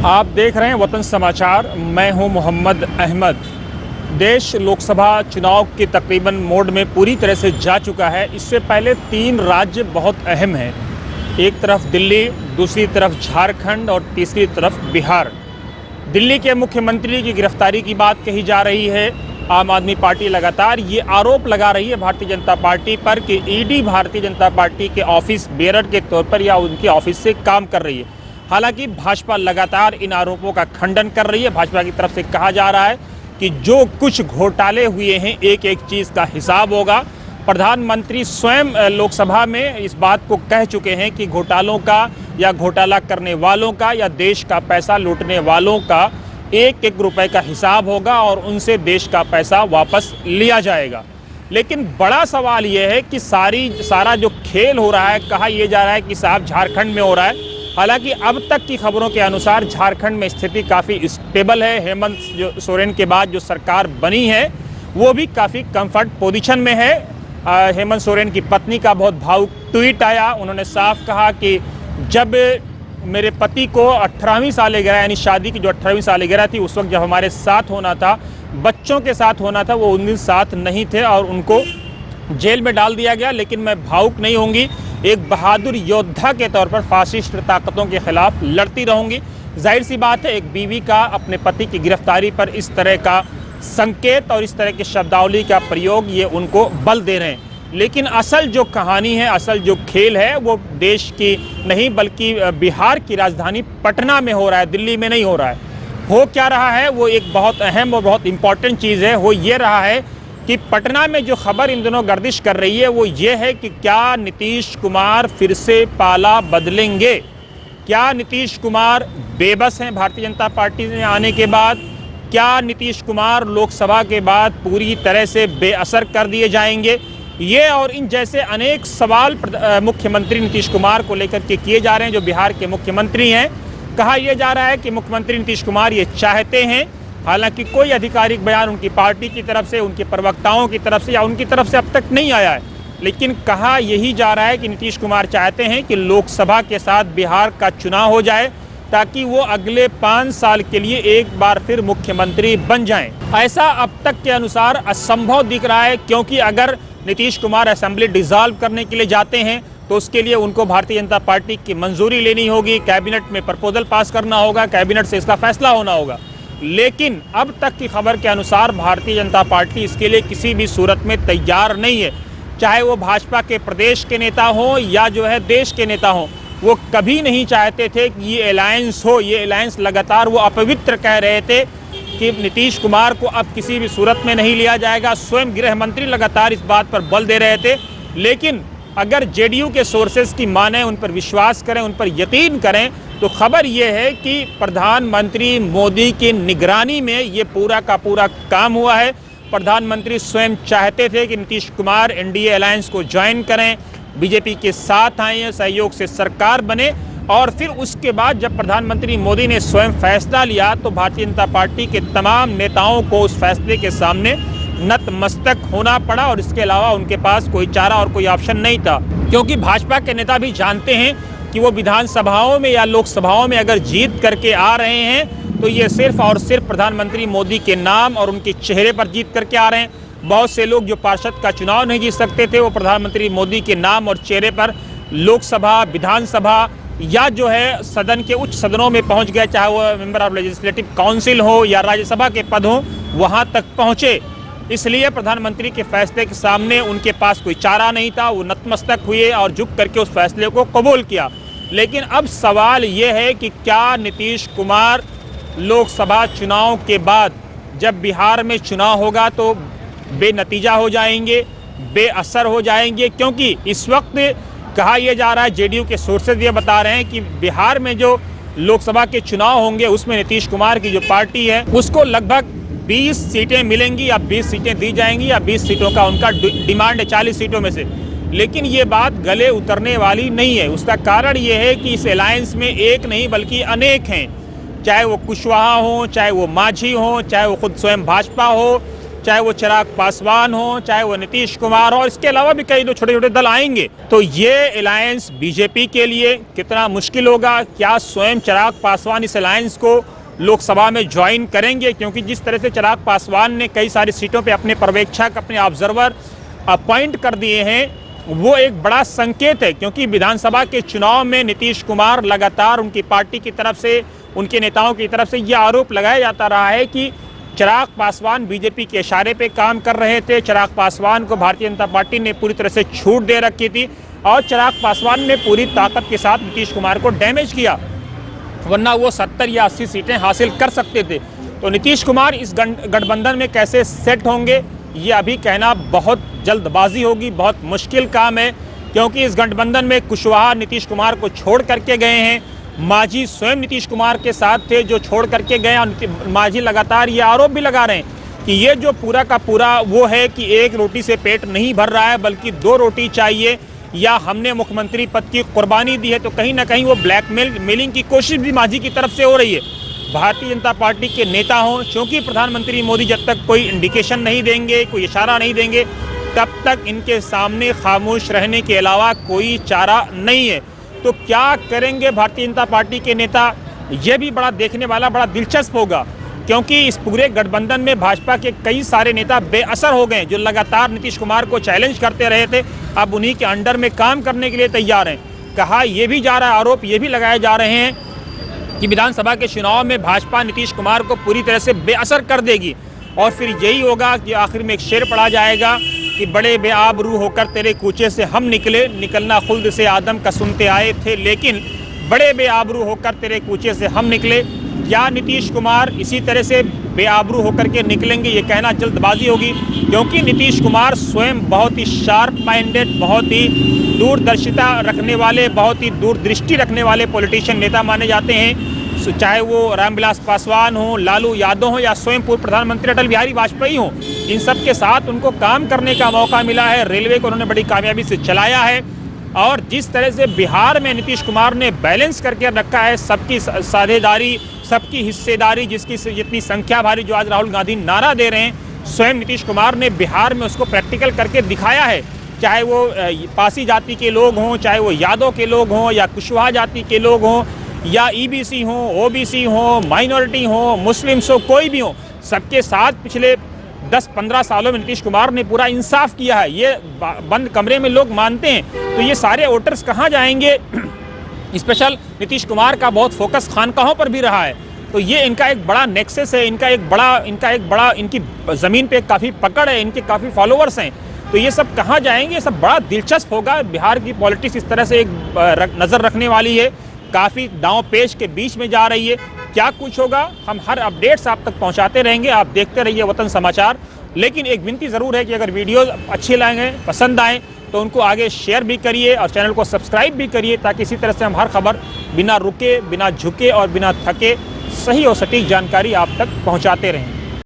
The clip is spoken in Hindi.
आप देख रहे हैं वतन समाचार। मैं हूं मोहम्मद अहमद। देश लोकसभा चुनाव के तकरीबन मोड में पूरी तरह से जा चुका है। इससे पहले 3 राज्य बहुत अहम हैं। एक तरफ दिल्ली, दूसरी तरफ झारखंड और तीसरी तरफ बिहार। दिल्ली के मुख्यमंत्री की गिरफ्तारी की बात कही जा रही है। आम आदमी पार्टी लगातार ये आरोप लगा रही है भारतीय जनता पार्टी पर कि ईडी भारतीय जनता पार्टी के ऑफिस बेरर के तौर पर या उनके ऑफिस से काम कर रही है। हालांकि भाजपा लगातार इन आरोपों का खंडन कर रही है। भाजपा की तरफ से कहा जा रहा है कि जो कुछ घोटाले हुए हैं एक एक चीज़ का हिसाब होगा। प्रधानमंत्री स्वयं लोकसभा में इस बात को कह चुके हैं कि घोटालों का या घोटाला करने वालों का या देश का पैसा लूटने वालों का एक एक रुपए का हिसाब होगा और उनसे देश का पैसा वापस लिया जाएगा। लेकिन बड़ा सवाल यह है कि सारा जो खेल हो रहा है, कहा यह जा रहा है कि साहब झारखंड में हो रहा है। हालांकि अब तक की खबरों के अनुसार झारखंड में स्थिति काफ़ी स्टेबल है। हेमंत सोरेन के बाद जो सरकार बनी है वो भी काफ़ी कंफर्ट पोजीशन में है। हेमंत सोरेन की पत्नी का बहुत भावुक ट्वीट आया। उन्होंने साफ कहा कि जब मेरे पति को 18वीं सालगिरह यानी शादी की जो 18वीं सालगिरह थी उस वक्त जब हमारे साथ होना था, बच्चों के साथ होना था, वो उन दिन साथ नहीं थे और उनको जेल में डाल दिया गया। लेकिन मैं भावुक नहीं होंगी, एक बहादुर योद्धा के तौर पर फासिस्ट ताकतों के खिलाफ लड़ती रहूंगी। जाहिर सी बात है, एक बीवी का अपने पति की गिरफ्तारी पर इस तरह का संकेत और इस तरह की शब्दावली का प्रयोग ये उनको बल दे रहे हैं। लेकिन असल जो कहानी है, असल जो खेल है वो देश की नहीं बल्कि बिहार की राजधानी पटना में हो रहा है, दिल्ली में नहीं हो रहा है। हो क्या रहा है वो एक बहुत अहम और बहुत इम्पॉर्टेंट चीज़ है। वो ये रहा है कि पटना में जो खबर इन दिनों गर्दिश कर रही है वो ये है कि क्या नीतीश कुमार फिर से पाला बदलेंगे। क्या नीतीश कुमार बेबस हैं भारतीय जनता पार्टी में आने के बाद? क्या नीतीश कुमार लोकसभा के बाद पूरी तरह से बेअसर कर दिए जाएंगे? ये और इन जैसे अनेक सवाल मुख्यमंत्री नीतीश कुमार को लेकर के किए जा रहे हैं, जो बिहार के मुख्यमंत्री हैं। कहा यह जा रहा है कि मुख्यमंत्री नीतीश कुमार ये चाहते हैं, हालांकि कोई आधिकारिक बयान उनकी पार्टी की तरफ से, उनके प्रवक्ताओं की तरफ से या उनकी तरफ से अब तक नहीं आया है। लेकिन कहा यही जा रहा है कि नीतीश कुमार चाहते हैं कि लोकसभा के साथ बिहार का चुनाव हो जाए ताकि वो अगले 5 साल के लिए एक बार फिर मुख्यमंत्री बन जाएं। ऐसा अब तक के अनुसार असंभव दिख रहा है, क्योंकि अगर नीतीश कुमार असेंबली डिसॉल्व करने के लिए जाते हैं तो उसके लिए उनको भारतीय जनता पार्टी की मंजूरी लेनी होगी, कैबिनेट में प्रपोजल पास करना होगा, कैबिनेट से इसका फैसला होना होगा। लेकिन अब तक की खबर के अनुसार भारतीय जनता पार्टी इसके लिए किसी भी सूरत में तैयार नहीं है। चाहे वो भाजपा के प्रदेश के नेता हों या जो है देश के नेता हों, वो कभी नहीं चाहते थे कि ये अलायंस हो। ये अलायंस लगातार वो अपवित्र कह रहे थे कि नीतीश कुमार को अब किसी भी सूरत में नहीं लिया जाएगा। स्वयं गृह मंत्री लगातार इस बात पर बल दे रहे थे। लेकिन अगर जेडीयू के सोर्सेज की माने, उन पर विश्वास करें, उन पर यकीन करें, तो खबर यह है कि प्रधानमंत्री मोदी की निगरानी में ये पूरा का पूरा काम हुआ है। प्रधानमंत्री स्वयं चाहते थे कि नीतीश कुमार एनडीए अलायंस को ज्वाइन करें, बीजेपी के साथ आए, सहयोग से सरकार बने। और फिर उसके बाद जब प्रधानमंत्री मोदी ने स्वयं फैसला लिया तो भारतीय जनता पार्टी के तमाम नेताओं को उस फैसले के सामने नतमस्तक होना पड़ा और इसके अलावा उनके पास कोई चारा और कोई ऑप्शन नहीं था। क्योंकि भाजपा के नेता भी जानते हैं कि वो विधानसभाओं में या लोकसभाओं में अगर जीत करके आ रहे हैं तो ये सिर्फ और सिर्फ प्रधानमंत्री मोदी के नाम और उनके चेहरे पर जीत करके आ रहे हैं। बहुत से लोग जो पार्षद का चुनाव नहीं जीत सकते थे, वो प्रधानमंत्री मोदी के नाम और चेहरे पर लोकसभा, विधानसभा या जो है सदन के उच्च सदनों में पहुंच गए, चाहे वो मेंबर ऑफ लेजिस्लेटिव काउंसिल हो या राज्यसभा के पद हो, वहां तक पहुंचे। इसलिए प्रधानमंत्री के फैसले के सामने उनके पास कोई चारा नहीं था। वो नतमस्तक हुए और झुक करके उस फैसले को कबूल किया। लेकिन अब सवाल ये है कि क्या नीतीश कुमार लोकसभा चुनाव के बाद जब बिहार में चुनाव होगा तो बेनतीजा हो जाएंगे, बेअसर हो जाएंगे? क्योंकि इस वक्त कहा यह जा रहा है, जेडीयू के सोर्सेज ये बता रहे हैं कि बिहार में जो लोकसभा के चुनाव होंगे उसमें नीतीश कुमार की जो पार्टी है उसको लगभग 20 सीटें मिलेंगी या 20 सीटें दी जाएंगी या 20 सीटों का उनका डिमांड है 40 सीटों में से। लेकिन ये बात गले उतरने वाली नहीं है। उसका कारण ये है कि इस अलायंस में एक नहीं बल्कि अनेक हैं, चाहे वो कुशवाहा हो, चाहे वो मांझी हो, चाहे वो खुद स्वयं भाजपा हो, चाहे वो चिराग पासवान हो, चाहे वो नीतीश कुमार हो, इसके अलावा भी कई छोटे छोटे दल आएंगे। तो ये अलायंस बीजेपी के लिए कितना मुश्किल होगा, क्या स्वयं चिराग पासवान इस अलायंस को लोकसभा में ज्वाइन करेंगे? क्योंकि जिस तरह से चिराग पासवान ने कई सारी सीटों पे अपने पर्यवेक्षक, अपने ऑब्जर्वर अपॉइंट कर दिए हैं, वो एक बड़ा संकेत है। क्योंकि विधानसभा के चुनाव में नीतीश कुमार लगातार उनकी पार्टी की तरफ से, उनके नेताओं की तरफ से ये आरोप लगाया जाता रहा है कि चिराग पासवान बीजेपी के इशारे पे काम कर रहे थे, चिराग पासवान को भारतीय जनता पार्टी ने पूरी तरह से छूट दे रखी थी और चिराग पासवान ने पूरी ताकत के साथ नीतीश कुमार को डैमेज किया, वरना वो 70 या 80 सीटें हासिल कर सकते थे। तो नीतीश कुमार इस गठबंधन में कैसे सेट होंगे, ये अभी कहना बहुत जल्दबाजी होगी, बहुत मुश्किल काम है। क्योंकि इस गठबंधन में कुशवाहा नीतीश कुमार को छोड़ करके गए हैं, मांझी स्वयं नीतीश कुमार के साथ थे जो छोड़ करके गए। मांझी लगातार ये आरोप भी लगा रहे हैं कि ये जो पूरा का पूरा वो है कि एक रोटी से पेट नहीं भर रहा है, बल्कि 2 रोटी चाहिए, या हमने मुख्यमंत्री पद की कुर्बानी दी है। तो कहीं ना कहीं वो ब्लैकमेलिंग की कोशिश भी मांझी की तरफ से हो रही है। भारतीय जनता पार्टी के नेता हों, क्योंकि प्रधानमंत्री मोदी जब तक कोई इंडिकेशन नहीं देंगे, कोई इशारा नहीं देंगे, तब तक इनके सामने खामोश रहने के अलावा कोई चारा नहीं है। तो क्या करेंगे भारतीय जनता पार्टी के नेता, ये भी बड़ा देखने वाला, बड़ा दिलचस्प होगा। क्योंकि इस पूरे गठबंधन में भाजपा के कई सारे नेता बेअसर हो गए, जो लगातार नीतीश कुमार को चैलेंज करते रहे थे, अब उन्हीं के अंडर में काम करने के लिए तैयार हैं। कहा यह भी जा रहा है, आरोप ये भी लगाए जा रहे हैं कि विधानसभा के चुनाव में भाजपा नीतीश कुमार को पूरी तरह से बेअसर कर देगी और फिर यही होगा कि आखिर में एक शेर पढ़ा जाएगा कि बड़े बेआबरू होकर तेरे कूचे से हम निकले, निकलना खुल्द से आदम का सुनते आए थे, लेकिन बड़े बेआबरू होकर तेरे कूचे से हम निकले। क्या नीतीश कुमार इसी तरह से बेआबरू होकर के निकलेंगे, ये कहना जल्दबाजी होगी। क्योंकि नीतीश कुमार स्वयं बहुत ही शार्प माइंडेड, बहुत ही दूरदर्शिता रखने वाले, बहुत ही दूरदृष्टि रखने वाले पॉलिटिशियन नेता माने जाते हैं। चाहे वो रामविलास पासवान हो, लालू यादव हो, या स्वयं पूर्व प्रधानमंत्री अटल बिहारी वाजपेयी हो, इन सब के साथ उनको काम करने का मौका मिला है। रेलवे को उन्होंने बड़ी कामयाबी से चलाया है और जिस तरह से बिहार में नीतीश कुमार ने बैलेंस करके रखा है, सबकी साझेदारी, सबकी हिस्सेदारी, जिसकी जितनी संख्या भारी जो आज राहुल गांधी नारा दे रहे हैं, स्वयं नीतीश कुमार ने बिहार में उसको प्रैक्टिकल करके दिखाया है। चाहे वो पासी जाति के लोग हों, चाहे वो यादव के लोग हों, या कुशवाहा जाति के लोग हों, या ईबीसी हो, ओबीसी हो, माइनॉरिटी हो, मुस्लिम्स हो, कोई भी हो, सबके साथ पिछले 10-15 सालों में नीतीश कुमार ने पूरा इंसाफ किया है। ये बंद कमरे में लोग मानते हैं। तो ये सारे वोटर्स कहाँ जाएंगे? स्पेशल नीतीश कुमार का बहुत फोकस खानकाहों पर भी रहा है। तो ये इनका एक बड़ा नेक्सस है, इनका एक बड़ा इनकी ज़मीन पे काफ़ी पकड़ है, इनके काफ़ी फॉलोअर्स हैं। तो ये सब कहाँ जाएंगे? ये सब बड़ा दिलचस्प होगा। बिहार की पॉलिटिक्स इस तरह से एक नज़र रखने वाली है, काफ़ी दांव पेच के बीच में जा रही है। क्या कुछ होगा, हम हर अपडेट्स आप तक पहुंचाते रहेंगे। आप देखते रहिए वतन समाचार। लेकिन एक विनती ज़रूर है कि अगर वीडियोस अच्छी लगें, पसंद आएँ, तो उनको आगे शेयर भी करिए और चैनल को सब्सक्राइब भी करिए, ताकि इसी तरह से हम हर खबर बिना रुके, बिना झुके और बिना थके सही और सटीक जानकारी आप तक पहुँचाते रहें।